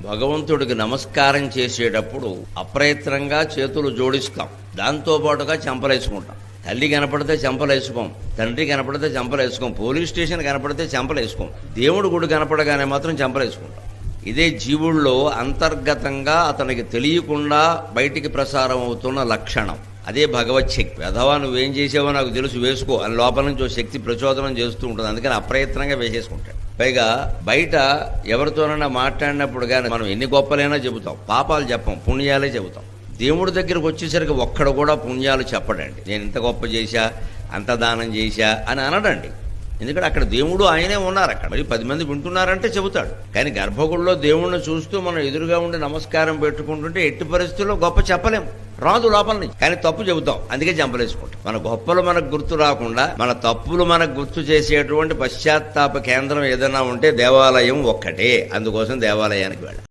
భగవంతుడికి నమస్కారం చేసేటప్పుడు అప్రయత్నంగా చేతులు జోడిస్తాం, దాంతోపాటుగా చెంపలేసుకుంటాం. తల్లి కనపడితే చెంపలేసుకోం, తండ్రి కనపడితే చెంపలేసుకోం, పోలీస్ స్టేషన్ కనపడితే చెంపలేసుకోం, దేవుడు గుడి కనపడగానే మాత్రం చెంపలేసుకుంటాం. ఇదే జీవుల్లో అంతర్గతంగా అతనికి తెలియకుండా బయటికి ప్రసారం అవుతున్న లక్షణం. అదే భగవత్ శక్తి. అథవా నువ్వేం చేసావో నాకు తెలుసు, వేసుకో అని లోపల నుంచి ఓ శక్తి ప్రచోదనం చేస్తూ ఉంటుంది. అందుకని అప్రయత్నంగా వేసేసుకుంటాడు. పైగా బయట ఎవరితోనైనా మాట్లాడినప్పుడు కానీ మనం ఎన్ని గొప్పలైనా చెబుతాం, పాపాలు చెప్పం, పుణ్యాలే చెబుతాం. దేవుడి దగ్గరకు వచ్చేసరికి ఒక్కడ కూడా పుణ్యాలు చెప్పడండి. నేను ఇంత గొప్ప చేశా, అంత దానం చేశా అని అనడండి. ఎందుకంటే అక్కడ దేవుడు ఆయనే ఉన్నారు. అక్కడ మరి 10 మంది వింటున్నారంటే చెబుతాడు. కానీ గర్భగుడిలో దేవుణ్ణి చూస్తూ మనం ఎదురుగా ఉండి నమస్కారం పెట్టుకుంటుంటే ఎట్టి పరిస్థితుల్లో గొప్ప చెప్పలేము, రాదు లోపల నుంచి. కానీ తప్పు చెబుతాం, అందుకే చంపలేసుకుంటాం. మన గొప్పలు మనకు గుర్తు రాకుండా మన తప్పులు మనకు గుర్తు చేసేటువంటి పశ్చాత్తాప కేంద్రం ఏదైనా ఉంటే దేవాలయం ఒక్కటే. అందుకోసం దేవాలయానికి వెళ్ళాలి.